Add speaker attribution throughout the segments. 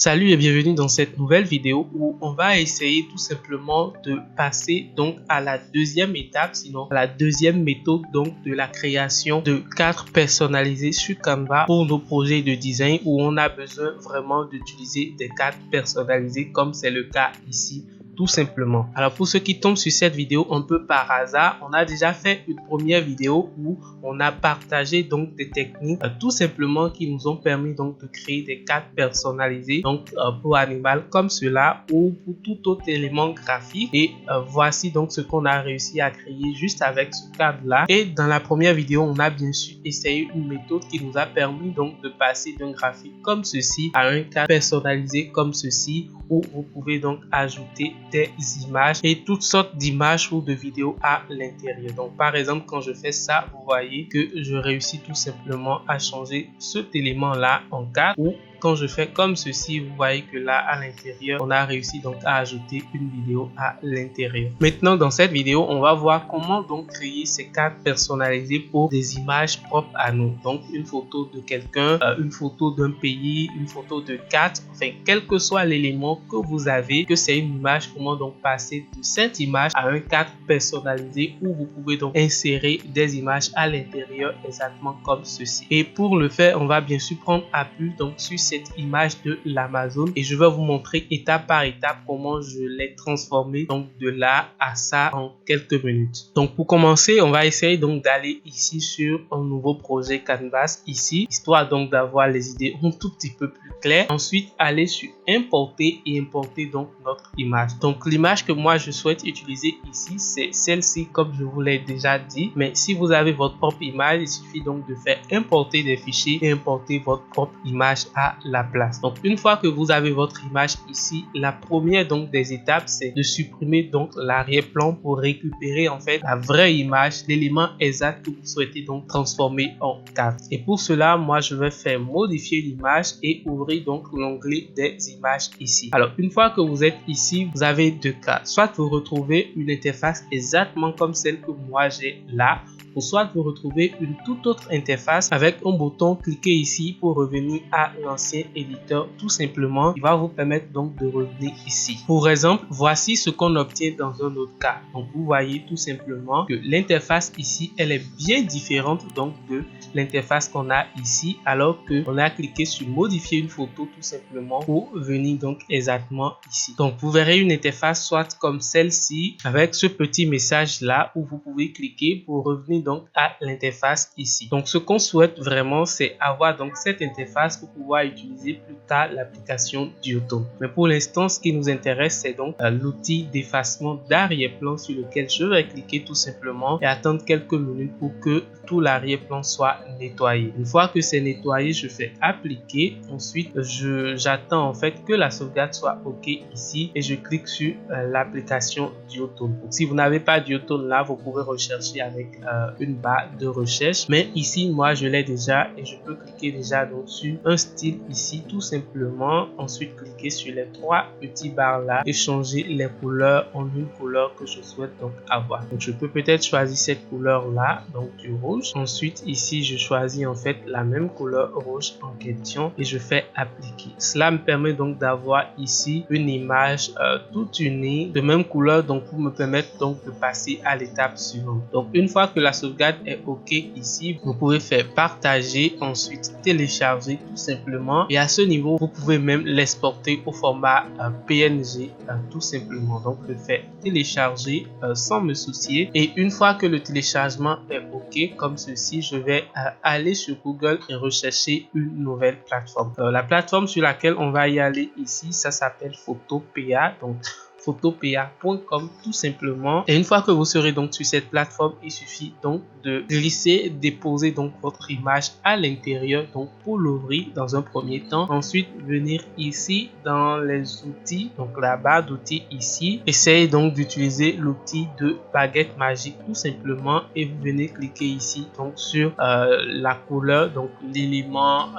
Speaker 1: Salut et bienvenue dans cette nouvelle vidéo où on va essayer tout simplement de passer donc à la deuxième étape, sinon à la deuxième méthode donc de la création de cadres personnalisés sur Canva pour nos projets de design où on a besoin vraiment d'utiliser des cadres personnalisés comme c'est le cas ici. Tout simplement. Alors pour ceux qui tombent sur cette vidéo un peu par hasard, on a déjà fait une première vidéo où on a partagé donc des techniques tout simplement qui nous ont permis donc de créer des cadres personnalisés donc pour animal comme cela ou pour tout autre élément graphique et voici donc ce qu'on a réussi à créer juste avec ce cadre là. Et dans la première vidéo on a bien sûr essayé une méthode qui nous a permis donc de passer d'un graphique comme ceci à un cadre personnalisé comme ceci où vous pouvez donc ajouter des images et toutes sortes d'images ou de vidéos à l'intérieur. Donc par exemple quand je fais ça, vous voyez que je réussis tout simplement à changer cet élément là en cadre, ou quand je fais comme ceci, vous voyez que là à l'intérieur on a réussi donc à ajouter une vidéo à l'intérieur. Maintenant dans cette vidéo on va voir comment donc créer ces cadres personnalisés pour des images propres à nous. Donc une photo de quelqu'un, une photo d'un pays, une photo de carte, enfin quel que soit l'élément que vous avez, que c'est une image, comment donc passer de cette image à un cadre personnalisé où vous pouvez donc insérer des images à l'intérieur exactement comme ceci. Et pour le faire on va bien sûr prendre appui donc sur cette image de l'Amazon et je vais vous montrer étape par étape comment je l'ai transformé donc de là à ça en quelques minutes. Donc pour commencer on va essayer donc d'aller ici sur un nouveau projet Canvas ici, histoire donc d'avoir les idées un tout petit peu plus claires. Ensuite aller sur importer et importer donc notre image. Donc l'image que moi je souhaite utiliser ici c'est celle-ci comme je vous l'ai déjà dit, mais si vous avez votre propre image il suffit donc de faire importer des fichiers et importer votre propre image à la place. Donc une fois que vous avez votre image ici, la première donc des étapes c'est de supprimer donc l'arrière-plan pour récupérer en fait la vraie image, l'élément exact que vous souhaitez donc transformer en cadre. Et pour cela moi je vais faire modifier l'image et ouvrir donc l'onglet des images ici. Alors une fois que vous êtes ici, vous avez deux cas, soit vous retrouvez une interface exactement comme celle que moi j'ai là, ou soit vous retrouvez une toute autre interface avec un bouton, cliquez ici pour revenir à l'ancien éditeur. Tout simplement il va vous permettre donc de revenir ici. Pour exemple voici ce qu'on obtient dans un autre cas. Donc vous voyez tout simplement que l'interface ici elle est bien différente donc de l'interface qu'on a ici, alors que on a cliqué sur modifier une photo tout simplement pour venir donc exactement ici. Donc vous verrez une interface soit comme celle-ci avec ce petit message là où vous pouvez cliquer pour revenir donc à l'interface ici. Donc ce qu'on souhaite vraiment c'est avoir donc cette interface pour pouvoir utiliser plus tard l'application Duotone. Mais pour l'instant ce qui nous intéresse c'est donc l'outil d'effacement d'arrière-plan sur lequel je vais cliquer tout simplement et attendre quelques minutes pour que tout l'arrière-plan soit nettoyé. Une fois que c'est nettoyé, je fais appliquer. Ensuite, j'attends en fait que la sauvegarde soit OK ici et je clique sur l'application Duotone. Donc, si vous n'avez pas Duotone là, vous pouvez rechercher avec une barre de recherche. Mais ici, moi, je l'ai déjà et je peux cliquer déjà donc sur un style ici tout simplement. Ensuite, cliquer sur les trois petits barres là et changer les couleurs en une couleur que je souhaite donc avoir. Donc, je peux peut-être choisir cette couleur là, donc du rouge. Ensuite ici je choisis en fait la même couleur rouge en question et je fais appliquer. Cela me permet donc d'avoir ici une image toute unie de même couleur, donc pour me permettre donc de passer à l'étape suivante. Donc une fois que la sauvegarde est OK ici, vous pouvez faire partager, ensuite télécharger tout simplement et à ce niveau vous pouvez même l'exporter au format PNG tout simplement. Donc je fais télécharger sans me soucier et une fois que le téléchargement est OK comme ceci, je vais aller sur Google et rechercher une nouvelle plateforme. La plateforme sur laquelle on va y aller ici, ça s'appelle Photopea. Donc photopea.com tout simplement. Et une fois que vous serez donc sur cette plateforme, il suffit donc de glisser, déposer donc votre image à l'intérieur donc pour l'ouvrir dans un premier temps. Ensuite venir ici dans les outils, donc la barre d'outils ici. Essayez donc d'utiliser l'outil de baguette magique tout simplement et vous venez cliquer ici donc sur la couleur, donc l'élément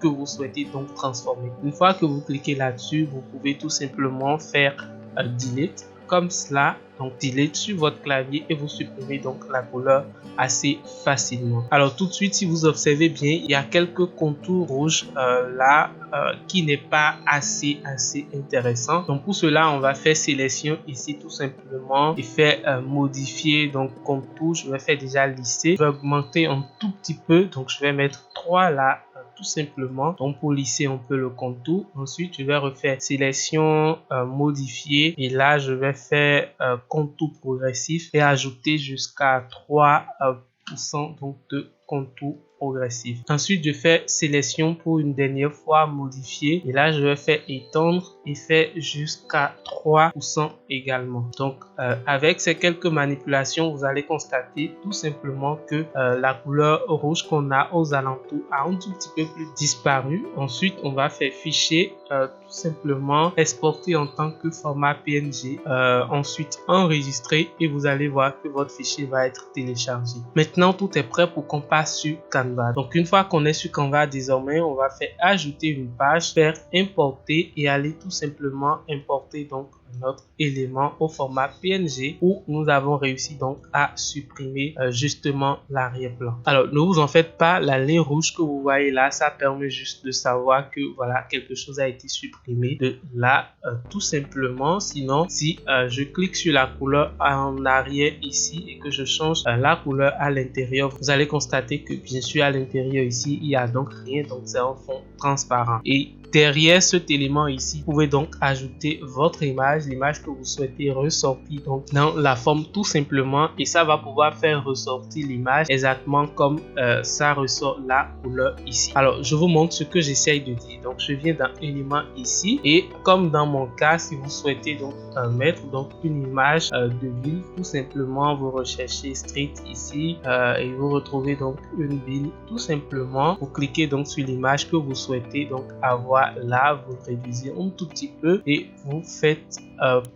Speaker 1: que vous souhaitez donc transformer. Une fois que vous cliquez là-dessus, vous pouvez tout simplement faire delete comme cela. Donc delete sur votre clavier et vous supprimez donc la couleur assez facilement. Alors tout de suite, si vous observez bien, il y a quelques contours rouges là qui n'est pas assez intéressant. Donc pour cela, on va faire sélection ici tout simplement et faire modifier donc contour. Je vais faire déjà lisser. Je vais augmenter un tout petit peu. Donc je vais mettre 3 là. Tout simplement, donc pour lisser un peu le contour. Ensuite je vais refaire sélection, modifier, et là je vais faire contour progressif et ajouter jusqu'à 3% donc de contour progressif. Ensuite je fais sélection pour une dernière fois, modifier, et là je vais faire étendre et faire jusqu'à 3% également. Donc avec ces quelques manipulations, vous allez constater tout simplement que la couleur rouge qu'on a aux alentours a un tout petit peu plus disparu. Ensuite on va faire fichier, tout simplement exporter en tant que format PNG, ensuite enregistrer, et vous allez voir que votre fichier va être téléchargé. Maintenant tout est prêt pour qu'on passe sur Canva. Donc une fois qu'on est sur Canva, désormais on va faire ajouter une page, faire importer et aller tout simplement importer donc notre élément au format PNG où nous avons réussi donc à supprimer justement l'arrière-plan. Alors ne vous en faites pas, la ligne rouge que vous voyez là, ça permet juste de savoir que voilà, quelque chose a été supprimé de là tout simplement. Sinon si je clique sur la couleur en arrière ici et que je change la couleur à l'intérieur, vous allez constater que bien sûr à l'intérieur ici il y a donc rien, donc c'est un fond transparent. Et derrière cet élément ici, vous pouvez donc ajouter votre image, l'image que vous souhaitez ressortir donc dans la forme tout simplement, et ça va pouvoir faire ressortir l'image exactement comme ça ressort la couleur ici. Alors je vous montre ce que j'essaye de dire. Donc je viens dans élément ici, et comme dans mon cas, si vous souhaitez donc mettre donc une image de ville, tout simplement vous recherchez street ici et vous retrouvez donc une ville tout simplement. Vous cliquez donc sur l'image que vous souhaitez donc avoir là, vous réduisez un tout petit peu et vous faites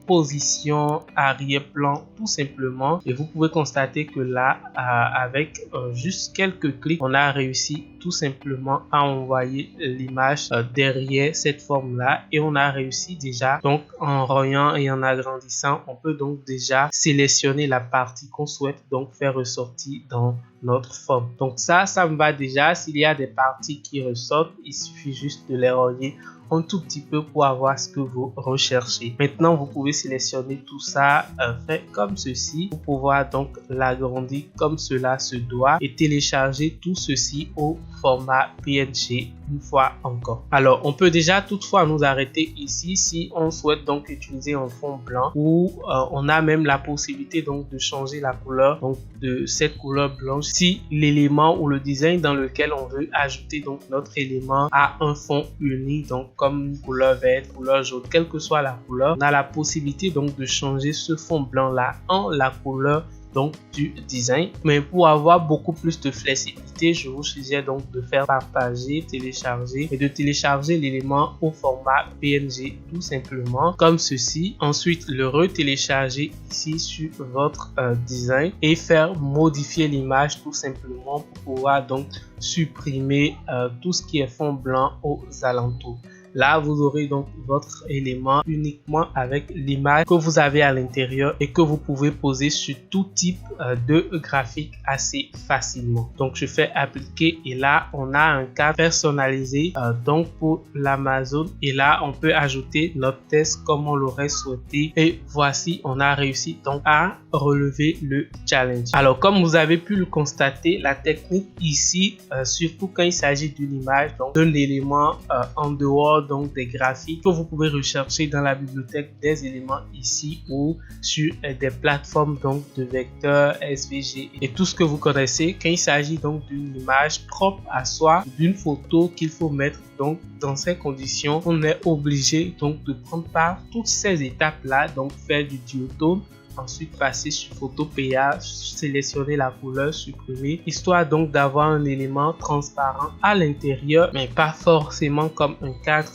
Speaker 1: position arrière-plan tout simplement, et vous pouvez constater que là avec juste quelques clics, on a réussi tout simplement à envoyer l'image derrière cette forme là, et on a réussi déjà donc en rognant et en agrandissant, on peut donc déjà sélectionner la partie qu'on souhaite donc faire ressortir dans notre forme. Donc ça me va déjà. S'il y a des parties qui ressortent, il suffit juste de les rogner un tout petit peu pour avoir ce que vous recherchez. Maintenant vous pouvez sélectionner tout ça fait comme ceci pour pouvoir donc l'agrandir comme cela se doit et télécharger tout ceci au format PNG une fois encore. Alors on peut déjà toutefois nous arrêter ici si on souhaite donc utiliser un fond blanc, ou on a même la possibilité donc de changer la couleur donc de cette couleur blanche si l'élément ou le design dans lequel on veut ajouter donc notre élément a un fond uni, donc comme une couleur verte, couleur jaune, quelle que soit la couleur, on a la possibilité donc de changer ce fond blanc là en la couleur donc du design. Mais pour avoir beaucoup plus de flexibilité, je vous suggère donc de faire partager, télécharger et de télécharger l'élément au format PNG tout simplement comme ceci. Ensuite le retélécharger ici sur votre design et faire modifier l'image tout simplement pour pouvoir donc supprimer tout ce qui est fond blanc aux alentours. Là, vous aurez donc votre élément uniquement avec l'image que vous avez à l'intérieur et que vous pouvez poser sur tout type de graphique assez facilement. Donc, je fais appliquer et là, on a un cadre personnalisé donc pour l'Amazon, et là, on peut ajouter notre texte comme on l'aurait souhaité, et voici, on a réussi donc à relever le challenge. Alors, comme vous avez pu le constater, la technique ici, surtout quand il s'agit d'une image, donc d'un élément en dehors donc des graphiques que vous pouvez rechercher dans la bibliothèque des éléments ici ou sur des plateformes donc de vecteurs, SVG et tout ce que vous connaissez. Quand il s'agit donc d'une image propre à soi, d'une photo qu'il faut mettre donc dans ces conditions, on est obligé donc de prendre part toutes ces étapes là, donc faire du duotone, ensuite passer sur Photopea, sélectionner la couleur, supprimer, histoire donc d'avoir un élément transparent à l'intérieur, mais pas forcément comme un cadre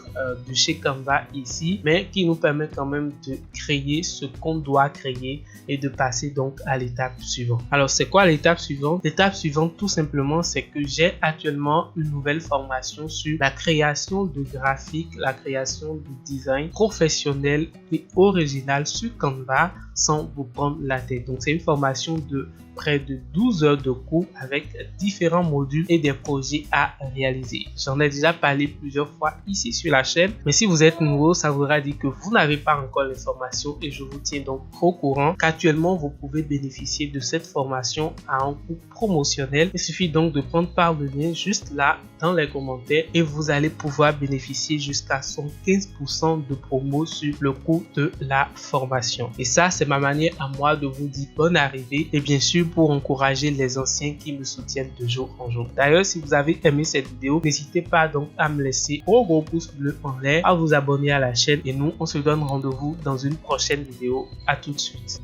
Speaker 1: de chez Canva ici, mais qui nous permet quand même de créer ce qu'on doit créer et de passer donc à l'étape suivante. Alors c'est quoi l'étape suivante? L'étape suivante tout simplement c'est que j'ai actuellement une nouvelle formation sur la création de graphiques, la création de design professionnel et original sur Canva sans vous prendre la tête. Donc c'est une formation de près de 12 heures de cours avec différents modules et des projets à réaliser. J'en ai déjà parlé plusieurs fois ici sur la chaîne, mais si vous êtes nouveau, ça voudra dire que vous n'avez pas encore les formations et je vous tiens donc au courant qu'actuellement vous pouvez bénéficier de cette formation à un coût promotionnel. Il suffit donc de prendre part le lien juste là dans les commentaires et vous allez pouvoir bénéficier jusqu'à 115% de promo sur le coût de la formation. Et ça, c'est ma manière à moi de vous dire bonne arrivée et bien sûr pour encourager les anciens qui me soutiennent de jour en jour. D'ailleurs, si vous avez aimé cette vidéo, n'hésitez pas donc à me laisser un gros pouce bleu en l'air, à vous abonner à la chaîne et nous, on se donne rendez-vous dans une prochaine vidéo. À tout de suite.